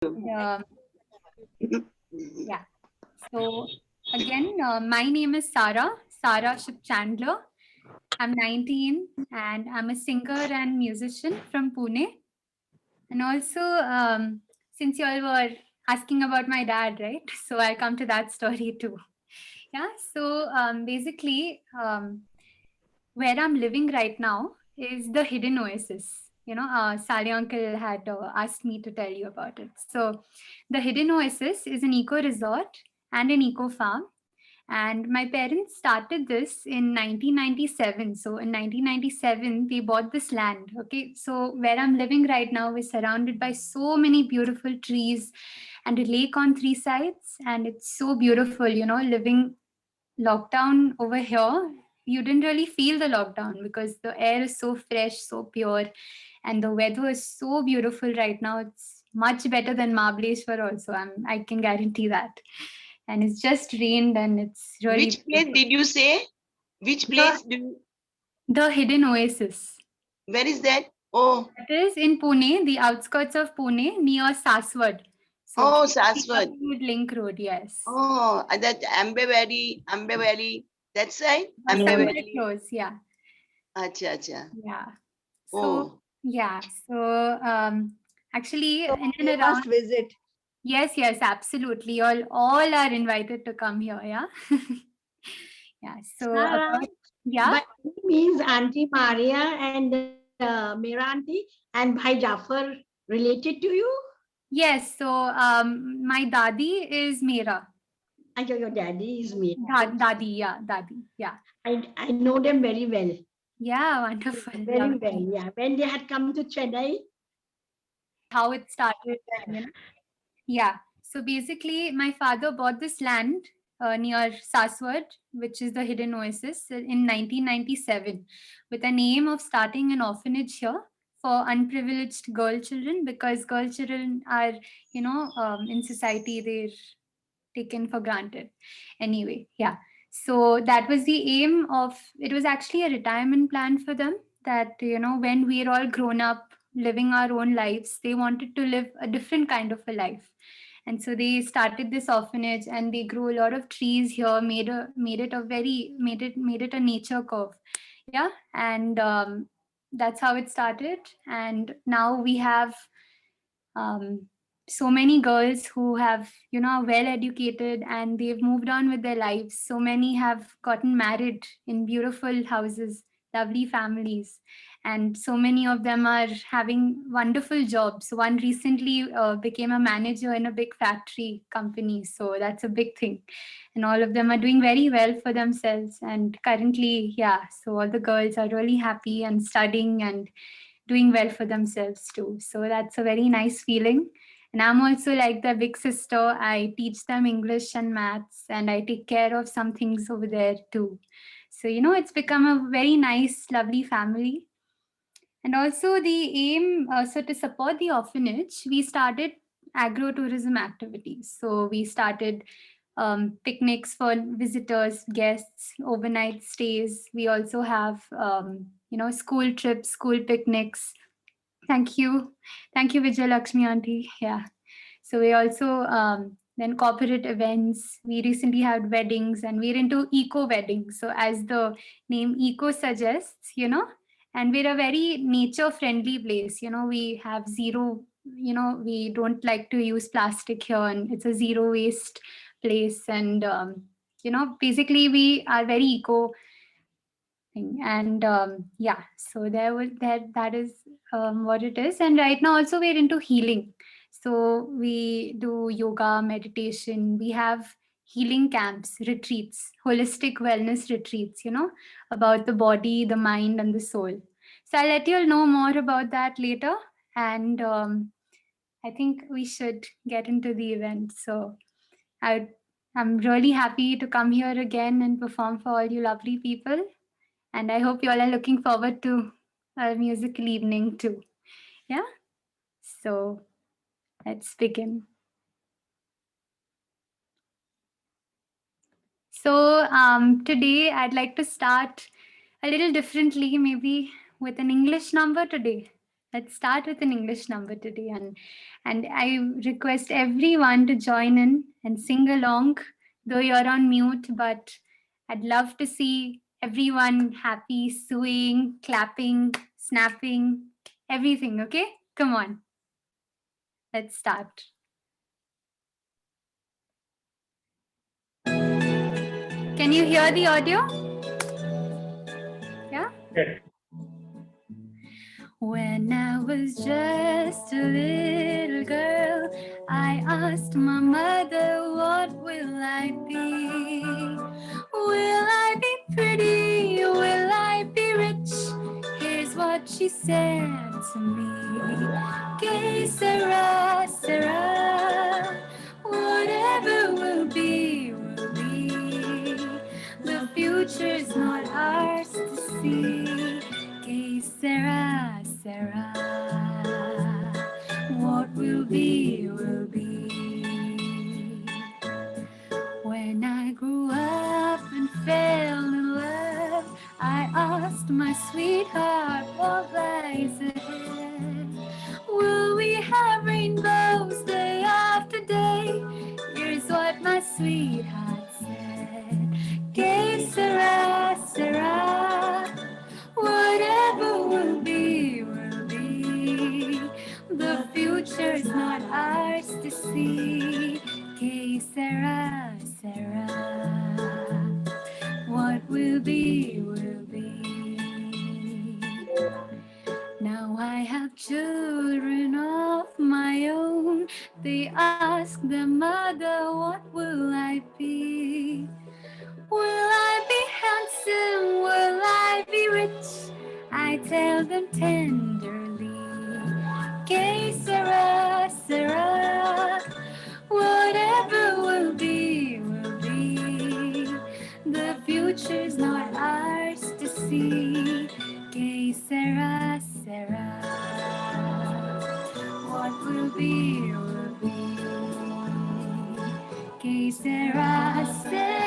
Yeah. Yeah. So again, my name is Sarah Ship Chandler. I'm 19 and I'm a singer and musician from Pune. And also, since you all were asking about my dad, right? So I'll come to that story too. Yeah. So basically, where I'm living right now is the Hidden Oasis. Sally uncle had asked me to tell you about it. So, the Hidden Oasis is an eco resort and an eco farm. And my parents started this in 1997. So, in 1997, they bought this land. Okay. So, where I'm living right now is surrounded by so many beautiful trees and a lake on three sides. And it's so beautiful, living lockdown over here, you didn't really feel the lockdown because the air is so fresh, so pure, and the weather is so beautiful right now. It's much better than Mahabaleshwar also. I can guarantee that. And it's just rained and it's really Which place beautiful. did you say? Which The, place do you, the Hidden Oasis. where is that? Oh, That is in Pune, the outskirts of Pune, near Saswad. So, oh, Saswat. Link Road, yes. Oh, that Ambe Valley, that side? Ambe Somewhere Valley. close, yeah. Acha, acha. Yeah. So, Oh, yeah. So, actually, So in and you around, must visit. yes, absolutely. All are invited to come here. Yeah. Yeah. So, Sarah, about, yeah. by any means Auntie Maria and Mera Auntie and Bhai Jafar related to you? Yes. So, my dadi is Mera. Your daddy is Mera. Dadi. Yeah. Dadi. Yeah. I know them very well. Yeah. Wonderful. Very well, Lovely. yeah. When they had come to Chennai, How it started. Yeah. So basically, my father bought this land near Saswad, which is the Hidden Oasis, in 1997, with an aim of starting an orphanage here for unprivileged girl children, because girl children are, in society, they're taken for granted. Anyway, yeah. So that was the aim of it, was actually a retirement plan for them, that, when we're all grown up living our own lives, they wanted to live a different kind of a life. And so they started this orphanage and they grew a lot of trees here, made it a nature curve. Yeah. And that's how it started. And now we have um, so many girls who have, are well educated and they've moved on with their lives. So many have gotten married in beautiful houses, lovely families, and so many of them are having wonderful jobs. One recently became a manager in a big factory company, so that's a big thing. And all of them are doing very well for themselves. And currently, yeah, so all the girls are really happy and studying and doing well for themselves too. So that's a very nice feeling. And I'm also like the big sister. I teach them English and maths, and I take care of some things over there too. So, it's become a very nice, lovely family. And also, the aim, so to support the orphanage, we started agro-tourism activities. So, we started picnics for visitors, guests, overnight stays. We also have, school trips, school picnics. Thank you. Thank you, Vijay Lakshmi Auntie. Yeah. So we also then corporate events. We recently had weddings and we're into eco weddings. So as the name eco suggests, and we're a very nature friendly place. We have zero, we don't like to use plastic here, and it's a zero waste place. And, basically we are very eco thing. And yeah, so there was that is what it is. And right now also we're into healing. So we do yoga, meditation. We have healing camps, retreats, holistic wellness retreats, about the body, the mind, and the soul. So I'll let you all know more about that later. And I think we should get into the event. So I, I'm really happy to come here again and perform for all you lovely people. And I hope you all are looking forward to our musical evening too. Yeah. So let's begin. So today I'd like to start a little differently, maybe with an English number today. Let's start with an English number today, and I request everyone to join in and sing along, though you're on mute, but I'd love to see everyone happy, swaying, clapping, snapping, everything, okay? Come on. Let's start. Can you hear the audio? Yeah? Yes. When I was just a little girl, I asked my mother, what will I be? Will I be pretty? Will I be rich? Here's what she said to me. Que sera, sera. Whatever will be, will be. The future's not ours to see. Que sera, sera. What will be, will be. When I grew up and fell in love, I asked my sweetheart what lies ahead. Will we have rainbows day after day? Here's what my sweetheart said. Que sera, sera. Whatever will be, will be. The future's not ours to see. Que sera, sera. What will be, will be. Now I have children of my own. They ask their mother, what will I be? Will I be handsome? Will I be rich? I tell them tenderly, que sera, sera. Whatever will be, will be. The future's not ours to see. Que sera, sera. What will be, will be. Que sera, sera.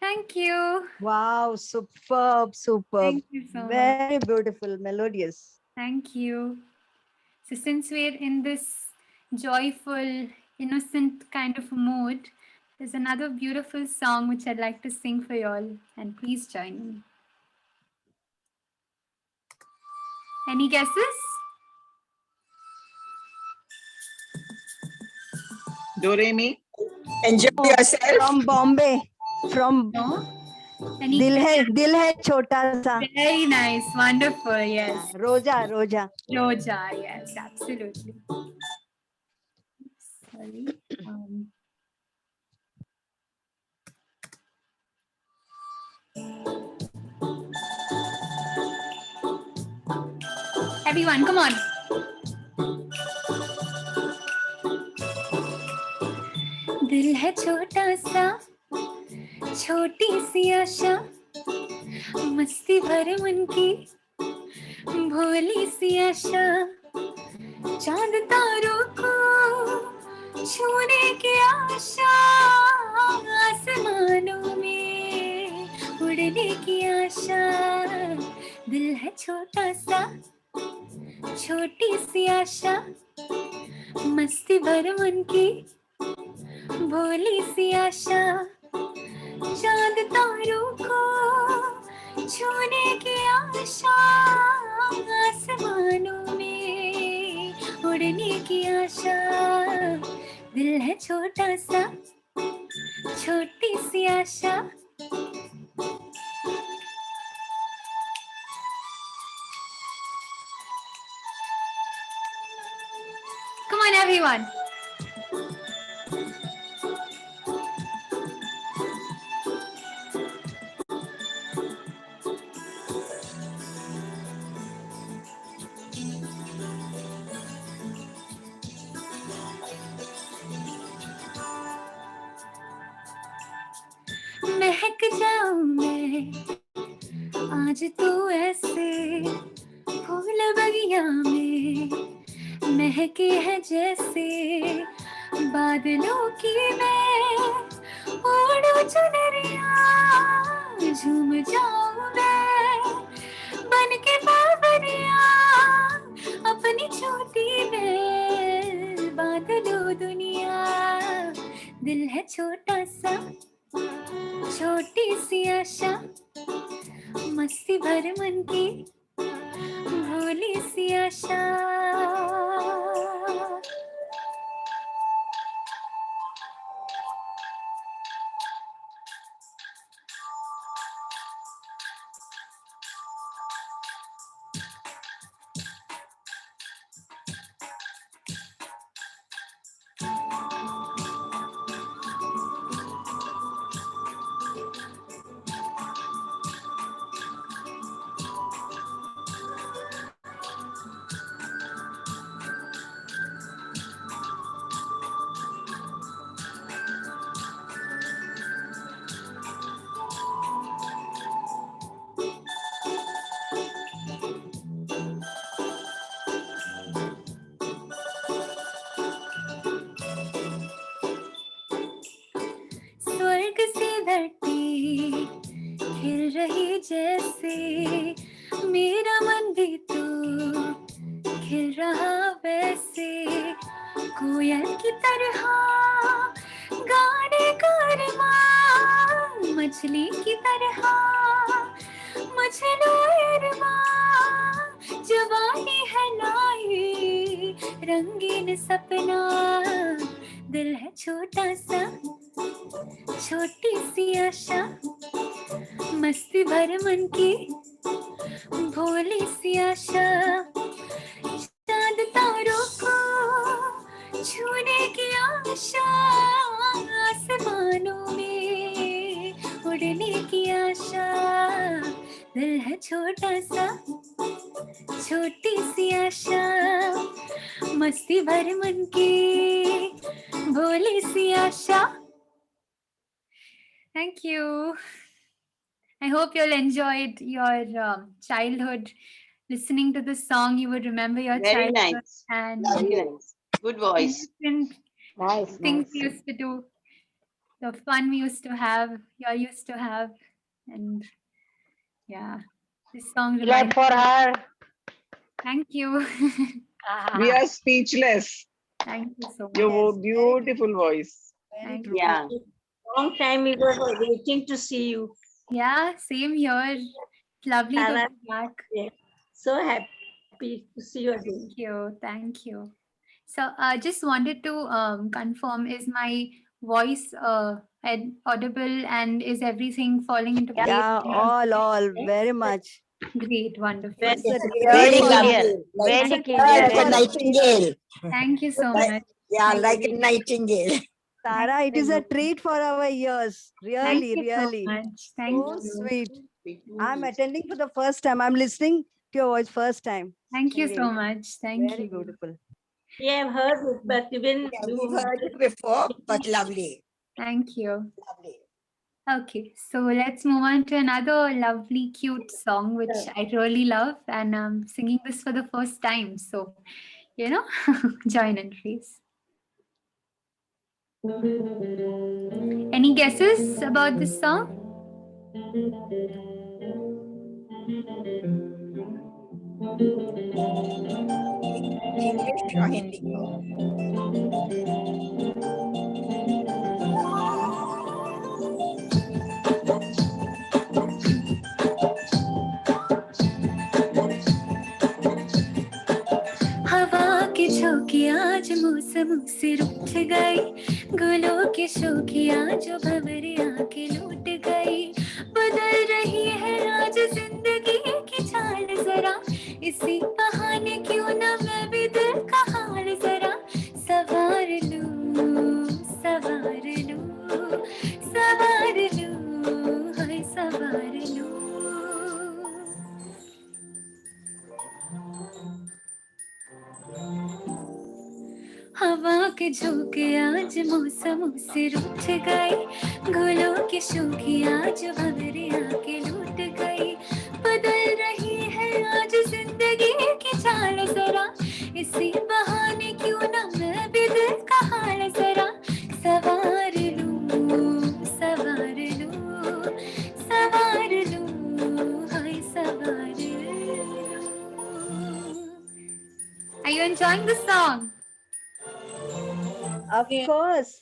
Thank you. Wow, superb, superb. Thank you so much. Very beautiful, melodious. Thank you. So since we're in this joyful, innocent kind of mood, there's another beautiful song which I'd like to sing for you all, and please join me. Any guesses? Do re mi. Enjoy yourself. From Bombay, from No? Any Dil hai chota sa. Very nice, wonderful, yes. Roja, Roja. Roja, yes, absolutely. Sorry. Everyone, come on. दिल है छोटा सा, छोटी सी आशा, मस्ती भरे मन की भोली सी आशा, चांद तारों को छूने की आशा, आसमानों में उड़ने की आशा। दिल है छोटा सा, छोटी सी आशा, मस्ती भरे मन की भोली सी आशा, चांद तारों को छूने की आशा, आसमानों में उड़ने की आशा। दिल है छोटा सा, छोटी सी आशा। Come on, everyone. महक जाऊं मैं आज तो ऐसे, फूल बगिया में महके है जैसे, बादलों की मैं ओढ़ो चुनरिया, झूम जाऊं मैं के बावरिया अपनी छोटी में बांध लो दुनिया। दिल है छोटा सा, छोटी सी आशा, मस्ती भर मन की भोली सी आशा। स्वर्ग से धरती खिल रही जैसे, मेरा मन भी तो खिल रहा वैसे। कोयल की तरह गाने का अरमान, मछली की तरह मछलो अरमान। जवानी है लाई रंगीन सपना, दिल है छोटा सा, छोटी सी आशा, मस्ती भर मन की भोली सी आशा। चांद तारों को छूने की आशा, आसमानों में उड़ने की आशा। दिल है छोटा सा, छोटी सी आशा, मस्ती भर मन की भोली सी आशा। Thank you. I hope you all enjoyed your childhood listening to this song. You would remember your Very childhood nice. and Very nice. Good voice. different Nice, things we used to do, the fun we used to have, you all used to have, and yeah, this song Clap reminds. for her. Thank you. We are speechless. Thank you so much. Your Yes, beautiful voice. Very Thank true. Yeah. Long time we were waiting to see you. Yeah, same here. It's lovely to Sarah. be back. So happy to see you again. Thank you. Thank you. So I just wanted to confirm, is my voice audible and is everything falling into place? Yeah, all, very much. Great, wonderful. Very It's a Very treat for lovely. us. Like, It's a like treat a for us. nightingale. Thank you so Like- much. Yeah, Thank like a you. nightingale. Sarah, it is a treat for our ears. Thank Really, you really. so much. Thank So you. sweet. I'm attending for the first time. I'm listening to your voice first time. Thank you so Singing. much. Thank Very you. beautiful. We have heard it, but even Yeah, you we've heard it before, but lovely. Thank you. Lovely. Okay, so let's move on to another lovely, cute song, which I really love. And I'm singing this for the first time. So, join in, please. Any guesses about this song? English or Hindi? हवा के झोंके आज मौसम से रूठ गई, गुलों के शोखियां जो भंवरे आके लूट गई। बदल रही है आज जिंदगी की चाल जरा, इसी बहाने क्यों ना मैं भी दिल का हाल जरा सवार लूं, सवार लूं, सवार लूं, हाय सवार लूं। हवा के झोंके आज मौसमों से रूठ गए, गुलों की शोखियां जो भंवरे आके लूट गई। बदल रही है आज जिंदगी की चाल जरा, इसी बहाने क्यों ना मैं भी दिल का हाल जरा सवार लूं, सवार लूं, सवार लूं, हाय सवार लूं। Are you enjoying the song? Of course.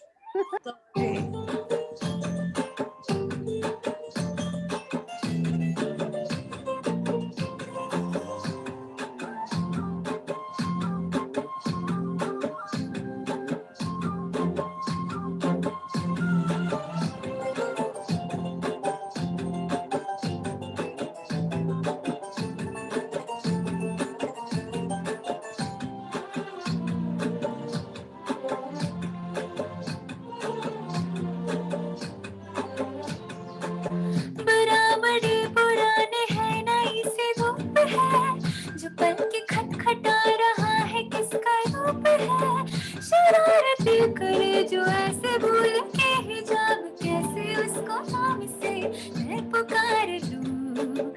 बराबरी पुराने हैं नई सी धूप है जो पल के खटखटा रहा है किसका रूप है शरारती करे जो ऐसे भूल के हिजाब कैसे उसको नाम से मैं पुकार लूं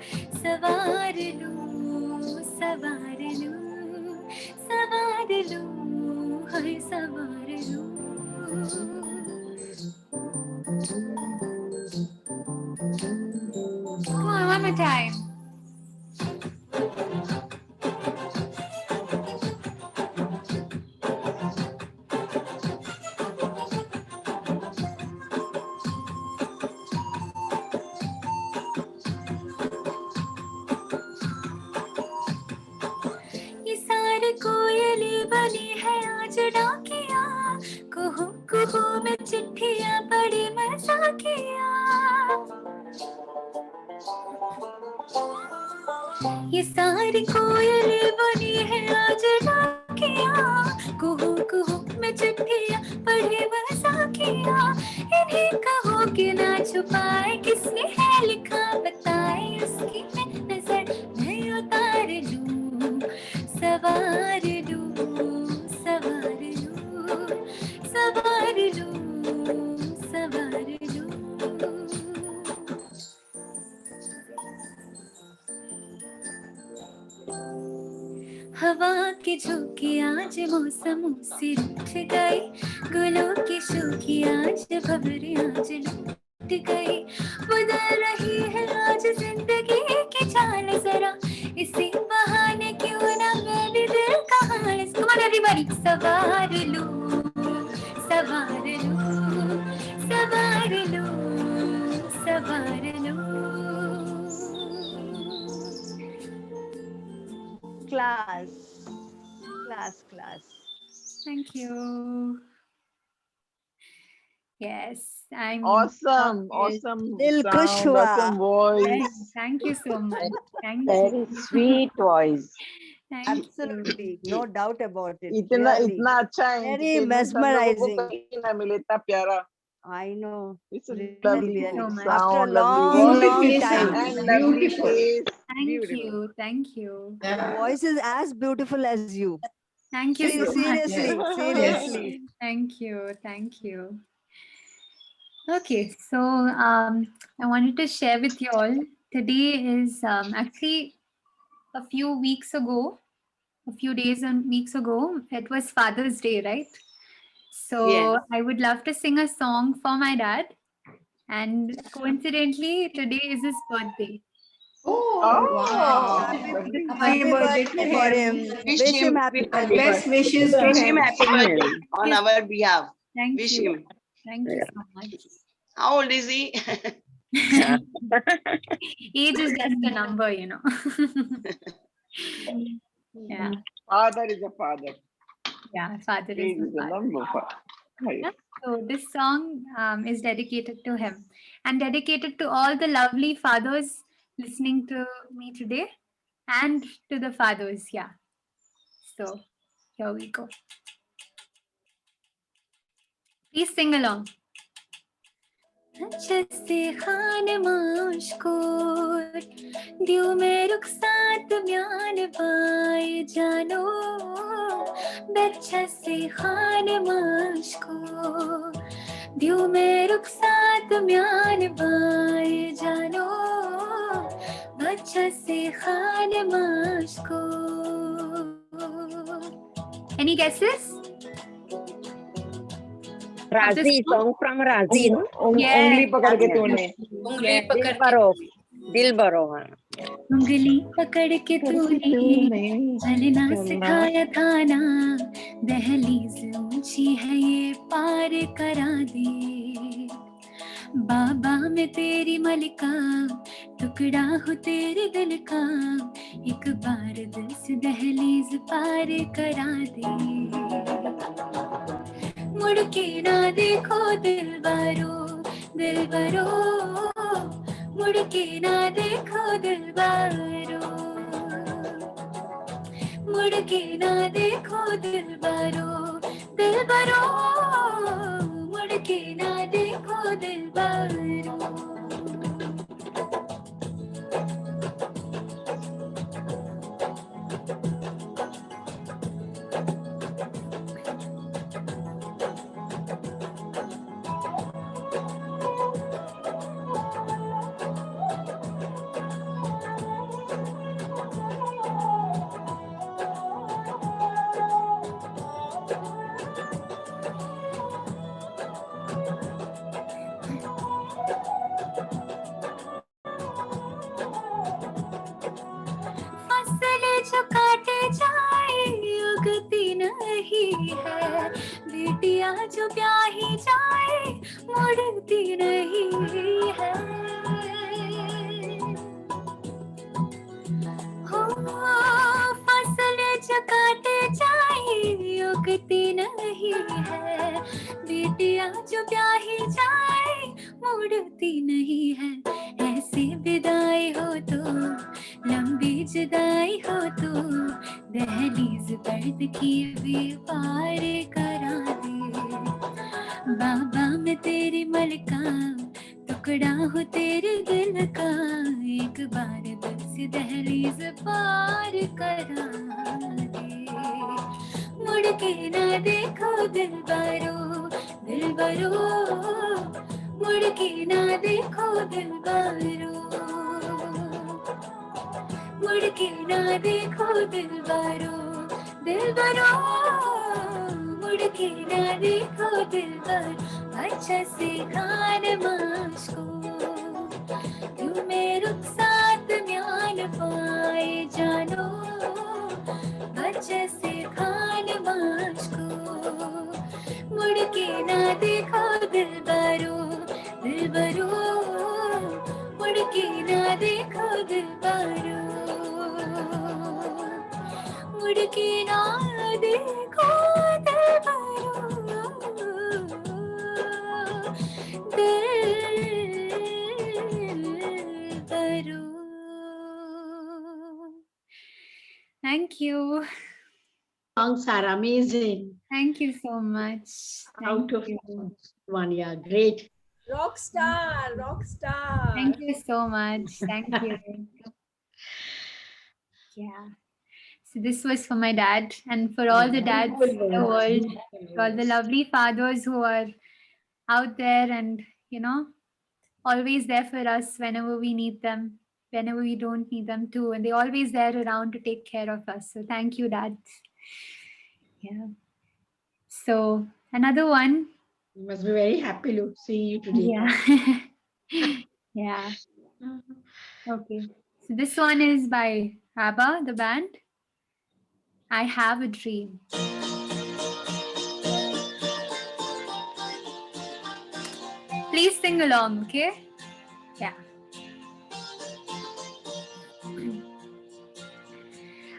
सवार लूं सवार लूं सवार लूं हर सवार लूं Come on, one more time. ये सारी कोयली बनी है आज डाकिया कुहू कुहू में चिट्ठियां पड़ी मजाकिया ये सारी कोयली बनी है आज डाकिया कुहू कुहू में चिट्ठियां पढ़ी मजाकिया इन्हीं कहो कि ना छुपाए किसने है लिखा बताए उसकी मैं नजर मैं उतार लूं सवार लूं सवार लूं सवार लूं सवार लूं हवा की झोंकी आज मौसमों से रूठ गई गुलों की शोखी आज भंवरे आज लूट गई बदल रही है आज जिंदगी की चाल जरा इसी बहाने क्यों ना मैं भी दिल का हाल Come on everybody सवार लूं सवार लूं सवार लूं सवार लूं Class. Class, class. Thank you. Yes, I'm Awesome, Yes. awesome Dil khush sound, hua. awesome voice. Yes, thank you so much. Thank Very you. sweet voice. Thank you. Absolutely. No doubt about it. इतना Really. इतना अच्छा Very entertainment हम लोगों को mesmerizing. कहीं ना मिले इतना प्यारा. I know. It's a Really, lovely really. so much. After a sound, lovely long, voice, long time. and lovely Beautiful. face. Thank Beautiful. you. Thank you. Your voice is as beautiful as you. Thank you so much. Seriously, seriously. Thank you. Thank you. Okay, so I wanted to share with you all. Today is actually a few weeks ago, a few days and weeks ago, it was Father's Day, right? So Yes. I would love to sing a song for my dad. And coincidentally, today is his birthday. Oh, Happy birthday for him. Wish Wish him him happy happy birthday. Best wishes to Wish him him. happy birthday on Yes. our behalf. Thank Wish you. him. Thank you so much. How old is he? Age is just a number, you know. Yeah, father is a father. yeah, father is Age the is a father. number. Yeah. So this song is dedicated to him and dedicated to all the lovely fathers listening to me today and to the fathers. Yeah. So here we go. Please sing along. जैसे खान माशकोर दियो में रुखसात म्यान पाए जानो बच्चा से खान माशकोर दियो में रुखसात म्यान पाए जानो बच्चा से Khan माशकोर Any guesses? Razi, song from Razi, no? Yes. उंगली पकड़ के तूने. Dilbaro. Dilbaro. उंगली पकड़ के तूने चलना सिखाया था ना, दहलीज ऊंची है ये पार करा दे। बाबा मैं तेरी मलिका, टुकड़ा हो तेरे दिल का, एक बार दिल से दहलीज पार करा दे। मुड़ के ना देखो दिलबरो, दिलबरो, मुड़ के ना देखो दिलबरो, मुड़ के ना देखो दिलबरो, दिलबरो, मुड़ के ना देखो दिलबरो। फसलें जो काटे जाए उगती नहीं है, बेटियां जो ब्याही जाए मुड़ती नहीं है। हो फसलें जो काटे जाए उगती नहीं है, बेटियां जो ब्याही जाए मुड़ती नहीं है। ऐसी विदाई हो तो, लंबी जुदाई हो तो, दहलीज दर्द की भी पार करा दे। बाबा मैं तेरी मलिका, टुकड़ा हो तेरे दिल का, एक बार दिल से दहलीज पार करा दे। मुड़ के ना देखो दिलबरो, दिलबरो, मुड़ के ना देखो दिलबरो, मुड़ के ना देखो दिलबरो, दिलबरो, मुड़ के ना देखो दिलबरो। अच्छा से खान माशको, तुम्हें रुखसात म्यान पाए जानो, अच्छा से खान माशको, मुड़ के ना देखो दिलबरो, दिलबरो, मुड़ के ना देखो दिलबरो, मुड़ के ना देखो Dilbaro, Dilbaro. Thank you. Songs are amazing. Thank you so much. Out Thank of you. one, yeah, great. Rock star, rock star. Thank you so much. Thank you. Yeah. So this was for my dad and for all the dads in the world, for all the lovely fathers who are out there and, you know, always there for us whenever we need them, whenever we don't need them too. And they're always there around to take care of us. So thank you, Dad. Yeah. So another one. You must be very happy to see you today. Yeah. Yeah. Okay. So this one is by ABBA, the band. I Have a Dream. Please sing along, okay? Yeah.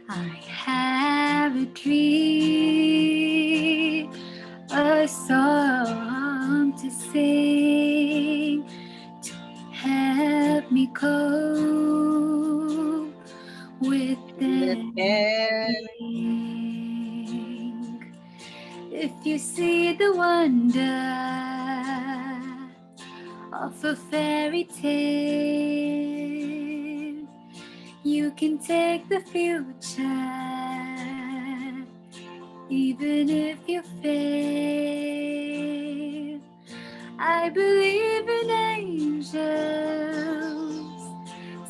I have a dream, a song to sing, to help me cope with everything. If you see the wonder of a fairy tale, you can take the future, even if you fail. I believe in angels,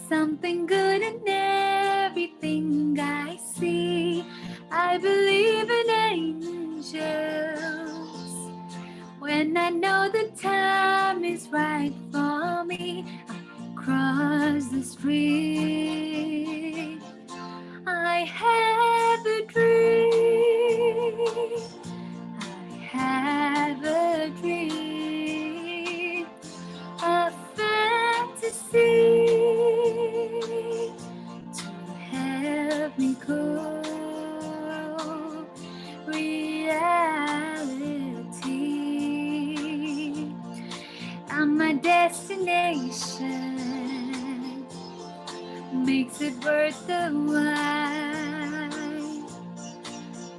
something good in everything I see. I believe in angels, when I know the time is right for me. I'm across the street. I have a dream. I have a dream, a fantasy to help me go reality. And my destination makes it worth the while,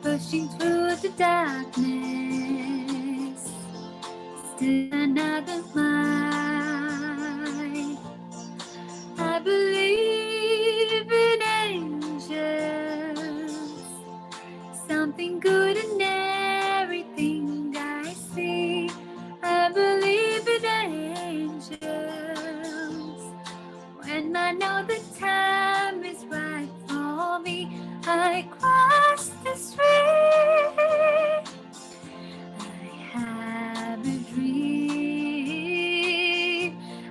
pushing through the darkness, still another mile. I believe in angels, something good in everything I see. I believe in angels. When I know the time is right for me, I cross the street. I have a dream.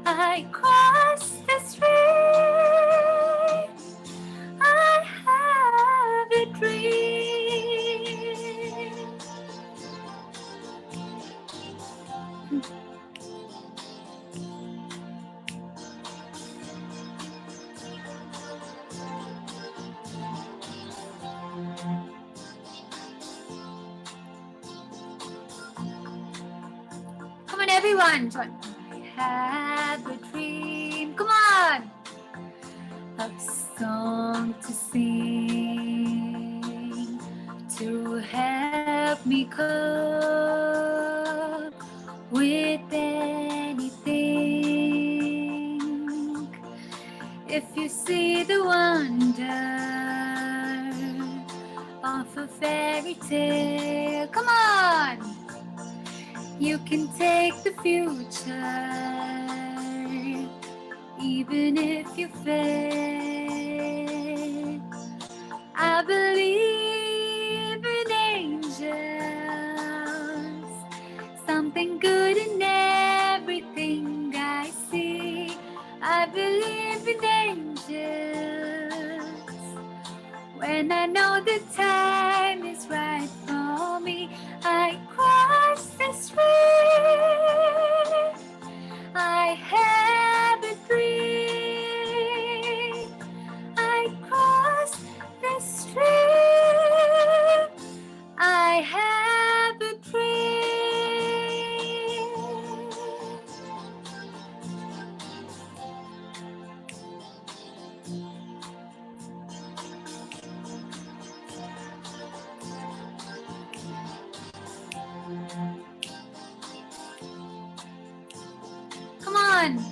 I cross the street. I have a dream. Come on, everyone. Join. I have a dream. Come on. A song to sing to help me cope with anything. If you see the wonder of a fairy tale, come on. You can take the future, even if you fail. I believe in angels, something good in everything I see. I believe in angels. When I know the time is right for me, I cross the street. I have a dream. I cross the street. I have a dream. Come on.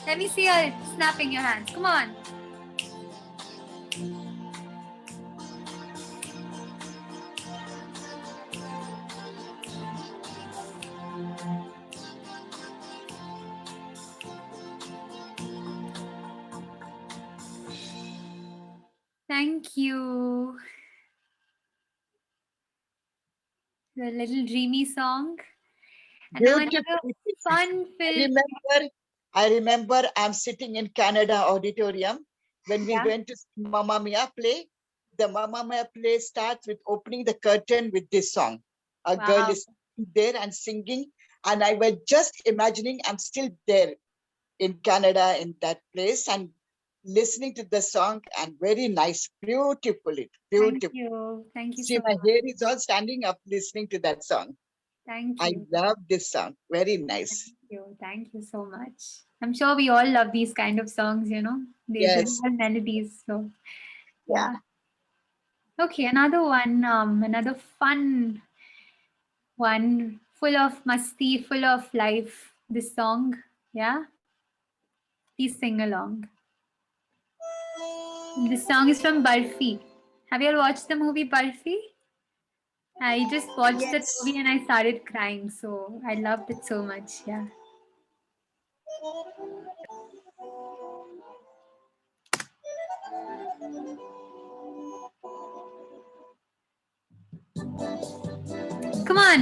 Let me see you snapping your hands. Come on. Thank you. The little dreamy song. And now another fun-filled. I remember I'm sitting in Canada auditorium when we Yeah. went to see Mamma Mia play. The Mamma Mia play starts with opening the curtain with this song. A girl Wow. is there and singing, and I was just imagining I'm still there in Canada in that place and listening to the song, and very nice, beautifully, Thank beautiful. you. Thank you See, so my much. hair is all standing up listening to that song. Thank I you. love this song. Very nice. Thank you so much. I'm sure we all love these kind of songs, you know. They Yes. have melodies. So Yeah. yeah. Okay, another one, another fun one, full of masti, full of life. This song, yeah. Please sing along. This song is from Barfi. Have you all watched the movie Barfi? I just watched that Yes. movie and I started crying. So I loved it so much. Yeah. Come on.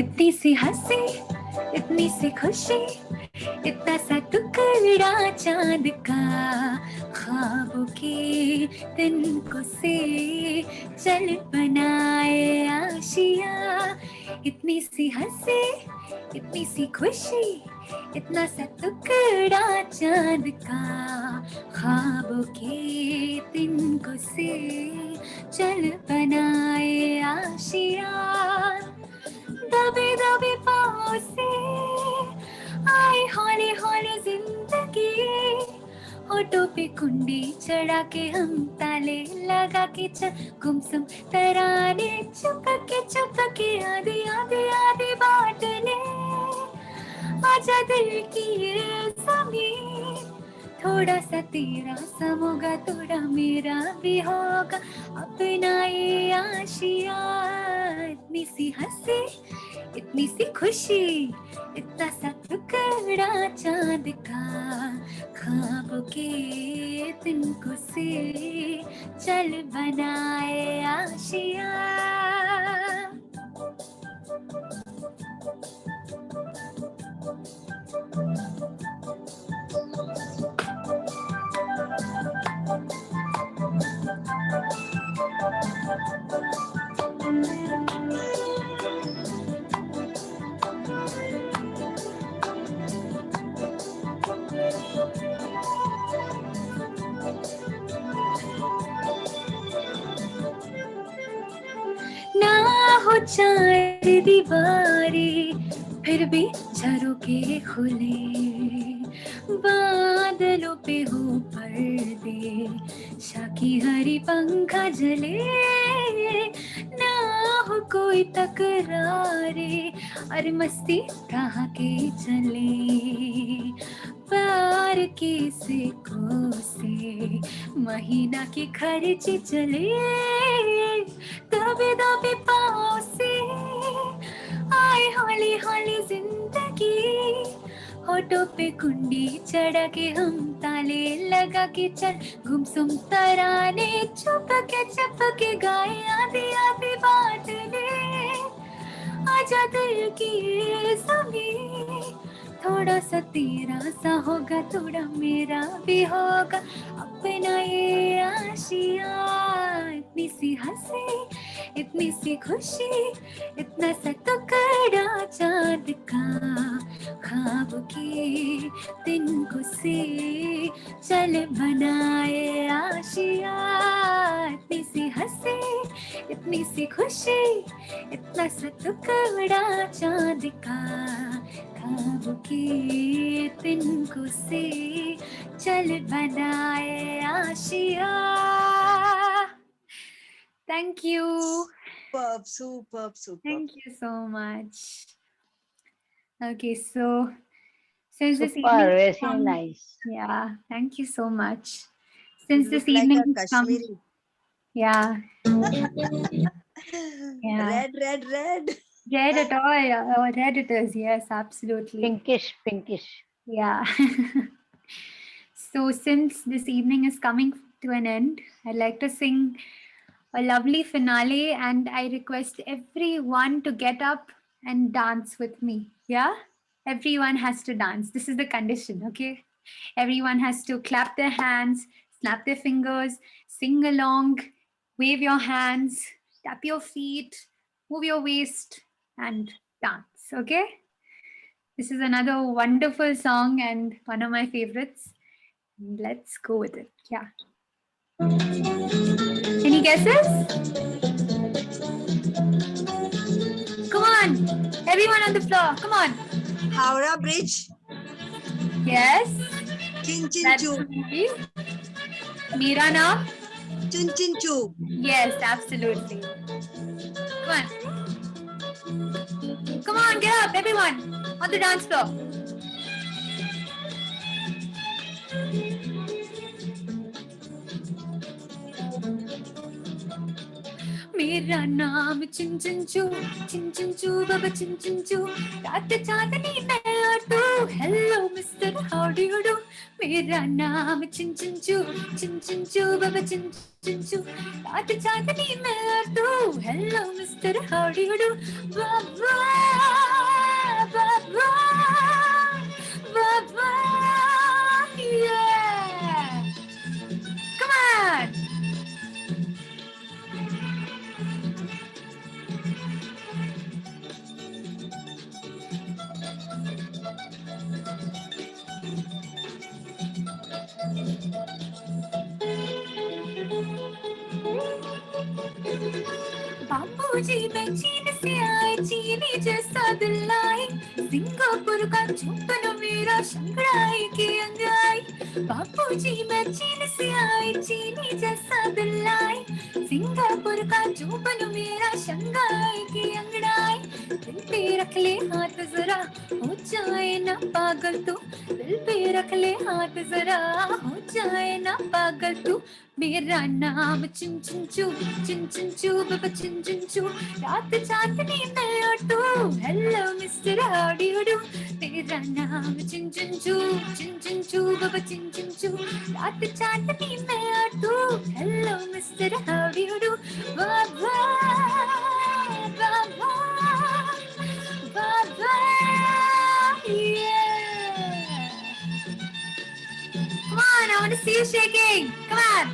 इतनी सी हंसी, इतनी सी खुशी, इतना सा टुकड़ा चांद का, ख्वाबों के तिनको से चल बनाए आशिया। इतनी सी हंसी, इतनी सी खुशी, इतना सा टुकड़ा चांद का, ख्वाबों के तिनको से चल बनाए आशिया। दबे दबे पाँव से आए हौले हौले जिंदगी, होठों पे कुंडी चढ़ा के हम ताले लगा के चल गुमसुम तराने, चुप के आधे आधे आधे बात ले। आजा दिल की ये ज़मीं, थोड़ा सा तेरा सा होगा, थोड़ा मेरा भी होगा, अपना ये आशिया। इतनी सी हंसी, इतनी सी खुशी, इतना सा टुकड़ा चांद का, ख्वाबों के तिनको से चल बनाए आशिया। ना हो चार दीवारें फिर भी झरोके खुले, बादलों पे हो पर्दे, शाकी हरी पंखा जले। ना हो कोई तकरारे, अरे मस्ती कहाँ के चले, प्यार के सिक्कों से महीना की खर्ची चले। दबे दबे पाँव से आए हौली हौली जिंदगी, होठों पे कुंडी चढ़ा के हम ताले लगा के चल गुमसुम तराने, चुप के गाए आधी आधी बात ले। आजा दिल की ये ज़मीं, थोड़ा सा तेरा सा होगा, थोड़ा मेरा भी होगा, अपना ये आशिया। इतनी सी हंसी, इतनी सी खुशी, इतना सा टुकड़ा चांद का, ख्वाब के तिनको से चल बनाए आशिया। इतनी सी हंसी, इतनी सी खुशी, इतना सा टुकड़ा चांद का, ख्वाब के तिनको से चल बनाए Asia. Thank you. Superb, superb, superb. Thank you so much. Okay, so since this Super, evening, very nice. yeah, thank you so much. You Since this look like evening a has come, Kashmiri. yeah, yeah, Red, red, red. red at all, red it is, yes, absolutely, Pinkish, pinkish. yeah. So since this evening is coming to an end, I'd like to sing a lovely finale, and I request everyone to get up and dance with me. Yeah, everyone has to dance. This is the condition, okay? Everyone has to clap their hands, snap their fingers, sing along, wave your hands, tap your feet, move your waist, and dance, okay? This is another wonderful song and one of my favorites. Let's go with it. Yeah. Any guesses? Come on, everyone on the floor. Come on. Howrah Bridge. Yes. Chin chin That's choo. the movie. Meera Naam. Chin chin choo. Yes, absolutely. Come on. Come on, get up, everyone, on the dance floor. मेरा नाम चिंचू बाबा चिंचू रात चांदनी मैं और तू hello mister how do you do मेरा नाम चिंचू बाबा चिंचू रात चांदनी मैं और तू hello mister how do you do Baba Baba Baba yeah come on बापूजी मैं चीन से आए चीनी जैसा दिल लाए सिंगापुर का चुंबन मेरा शंघाई की अंगाई बापूजी मैं चीन से आए चीनी जैसा दिल लाए सिंगापुर का चुंबन मेरा शंघाई की अंगड़ाई दिल पे रख ले हाथ जरा हो जाए ना पागल तू दिल पे रख ले हाथ जरा हो जाए ना पागल तू मेरा नाम चिंचू बाबा चिंचू रात चांदनी मैं और तू hello mister how do you do मेरा नाम चिंचू बाबा चिंचू रात चांदनी मैं और तू hello mister how do you do Baba Baba Baba yeah come on I want to see you shaking come on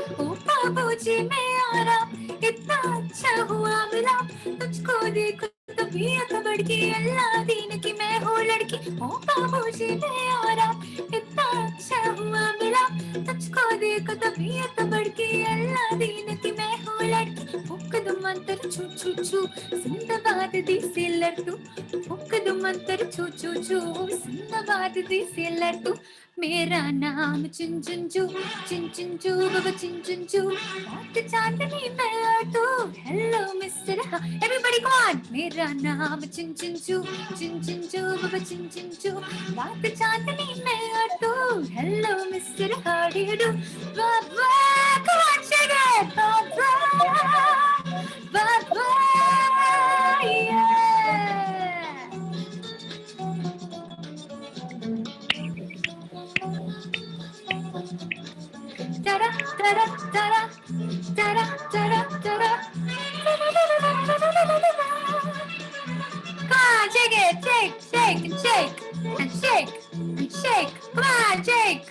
बाबूजी मैं आरा इतना अच्छा हुआ मिला तुझको देखो तबीयत बढ़ गई अल्लाह दीन की मैं हूँ लड़की ओ बाबूजी मैं आरा इतना अच्छा हुआ मिला तुझको देखो तबीयत बढ़ गई अल्लाह दीन की मैं हूँ लड़की फूक दो मंत्र छू छू छू जिंदाबाद दी सेलर तू फूक दो मंत्र छू छू छू जिंदाबाद दी सेलर तू मेरा नाम चिंचू बाबा चिंचू रात चांदनी मैं और तू hello mister everybody come on मेरा नाम चिंचू बाबा चिंचू रात चांदनी मैं और तू hello mister how do you do Baba come on shake it Baba Baba yeah da da da da da da da da da da come on shake it shake and shake and shake and shake come on shake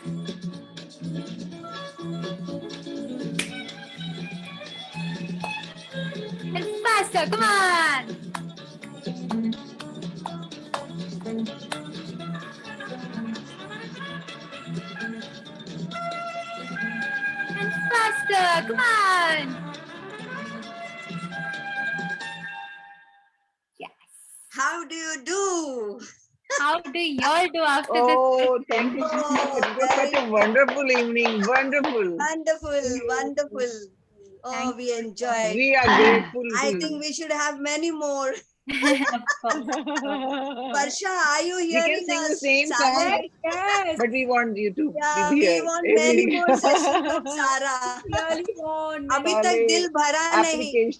and faster come on faster come on yes How do you do? how do y'all do after this Oh, thank you. It was such a wonderful evening. Wonderful. Wonderful, wonderful. Oh, Thank we enjoyed. We are grateful I to you. think we should have many more. of course. Varsha, are you We hearing can sing the us? same Sagar? song, Yes. but we want you to Yeah, be we here. want every many week. more sessions of Sara. Really want. अभी तक सारे दिल भरा नहीं. Application